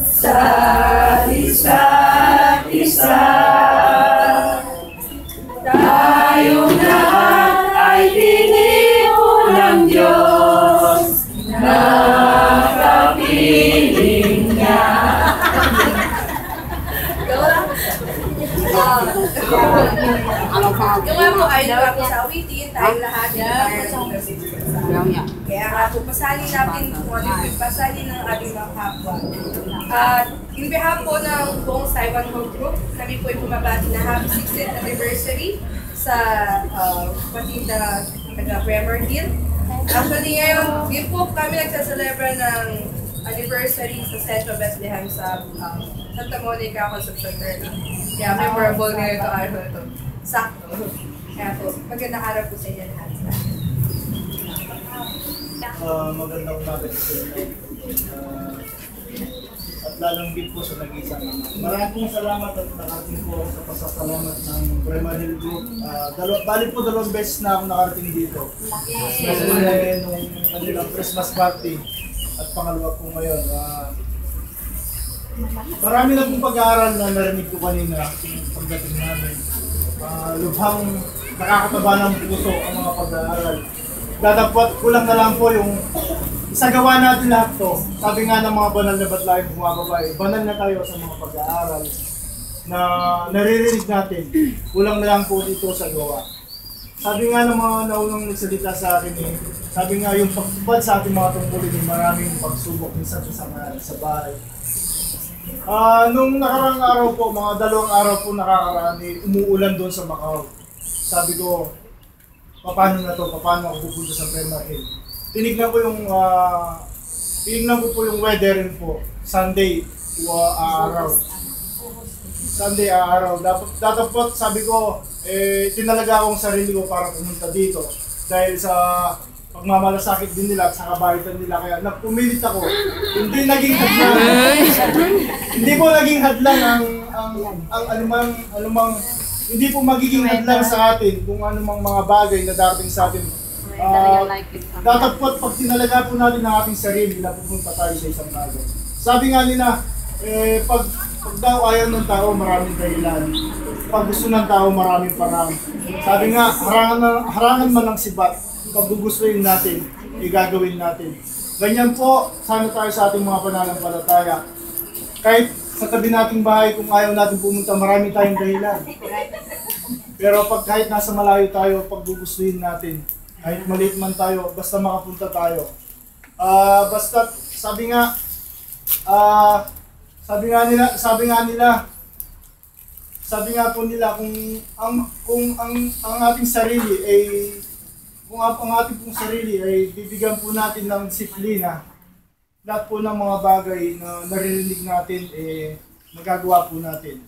sa isa't isa. Tayong lahat ay tinipon ng Diyos na kapiling niya. Yung nga po ay nagpapos sa awitin, tayo lahat kaya nga po, pasalin natin kung ano yung pasalin ng ating mga kapwa. At in behalf po ng buong Saiwan Home Group, kami po ay bumabati na happy 60th anniversary sa patinda taga-Bremer Hill. Actually ngayon, din po kami nagsacelebra ng anniversary sa Central Bethlehem sa Santa Monica Concepcion Terminal. Kaya memorable ngayon ito araw na ito. Sakto. Kaya po, magandang araw po sa inyo lahat. Magandang umaga sa inyo. At lalong din po sa nag-iisang naman. Maraming salamat at nakarating po sa pasasalamat ng Bremer Hill Group. Balik po 2 beses na ako nakarating dito. Especially nung kanilang Christmas party at pangalawa po ngayon. Marami na pong pag-aaral na narinig ko kanina pagdating namin. Lubhang nakakataba ng puso ang mga pag-aaral. Dadapot kulang na lang po yung isagawa natin lahat to. Sabi nga ng mga banal na batlaing bumababay, banal na tayo sa mga pag-aaral na naririnig natin. Kulang na lang po dito sa gawa. Sabi nga ng mga naunang nagsalita sa akin sabi nga yung pagtupad sa ating mga tungkulin, maraming pagsubok minsan sa bahay. Nung nakarang araw po, mga 2 araw po nakakaraan, umuulan doon sa Macau. Sabi ko, paano na to? Paano ako pupunta sa Bremer Hill? Tinignan ko po yung weather rin po. Sunday, araw. Sunday, araw. Dapat sabi ko, tinalaga akong sarili ko para pumunta dito. Dahil sa pagmamalasakit din nila at sa kabaitan nila. Kaya napumilit ako. Hindi naging hadlang. Hindi po naging hadlang ang anumang hindi po magiging hadlang sa atin kung anumang mga bagay na darating sa atin. Dapat po pag tinalaga po natin ang ating sarili na pupunta tayo sa isang bagay. Sabi nga nila, pag daw ayaw ng tao, maraming dahilan. Pag gusto ng tao, maraming parang. Sabi nga, harangan man ng sibat. Pag gugustuhin natin, igagawin natin. Ganyan po, sana tayo sa ating mga pananampalataya. Kahit sa tabi nating bahay, kung ayaw natin pumunta, marami tayong dahilan. Pero pag kahit nasa malayo tayo, pag gugustuhin natin, kahit maliit man tayo, basta makapunta tayo. Basta, sabi nga po nila, kung ang ating sarili ay bibigyan po natin ng disiplina, lahat po ng mga bagay na naririnig natin, magagawa po natin.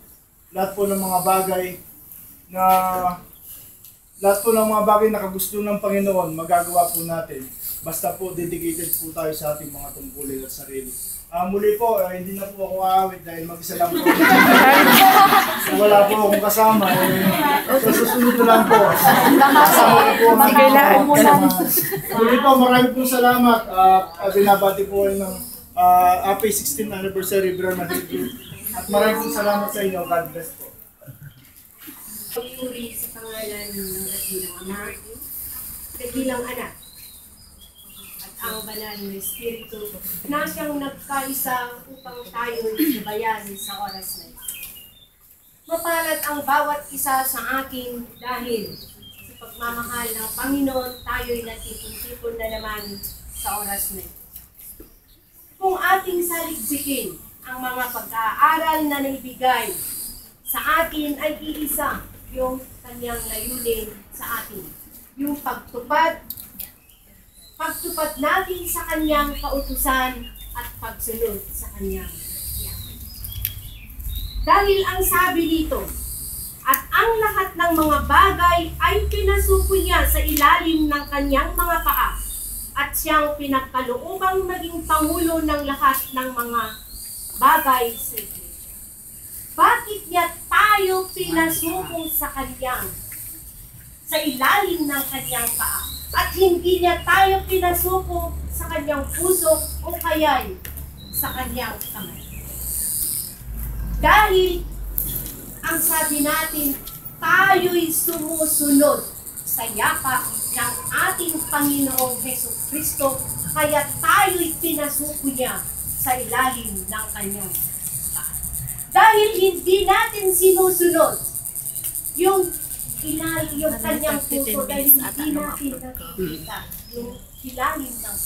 Lahat po ng mga bagay na kagusto ng Panginoon, magagawa po natin. Basta po dedicated po tayo sa ating mga tungkulin at sarili. Muli po, hindi na po ako aawit dahil mag-isa lang po. Wala po akong kasama. Sa susunod na lang po. Kasama po. Muli po, marami po salamat. Binabati po ng happy 16th anniversary Bremer Hill Group. At marami po salamat sa inyo. God bless po. Pagpuri sa pangalan ng dakilang Ama, dakilang Anak, ang banal na Espiritu na siyang nagkaisa upang tayo gabayan sa oras na ito. Mapalad ang bawat isa sa akin dahil sa pagmamahal ng Panginoon tayo'y natipon-tipon na naman sa oras na ito. Kung ating saligsikin ang mga pag-aaral na naibigay sa atin ay iisa yung kanyang layunin sa atin. Yung pagtupad natin sa kanyang kautusan at pagsunod sa kanyang tiyakan. Dahil ang sabi dito, at ang lahat ng mga bagay ay pinasuko niya sa ilalim ng kanyang mga paa, at siyang pinagkaloobang maging pangulo ng lahat ng mga bagay sa iglesia. Bakit niya tayo pinasuko sa kanyang, sa ilalim ng kanyang paa? At hindi niya tayo pinasuko sa kanyang puso o kaya'y sa kanyang kamay. Dahil ang sabi natin, tayo'y sumusunod sa yakap ng ating Panginoong Hesukristo, kaya tayo'y pinasuko niya sa ilalim ng kanyang paa. Dahil hindi natin sinusunod yung kanyang puso, dahil hindi natin nakikita yung ilalim ng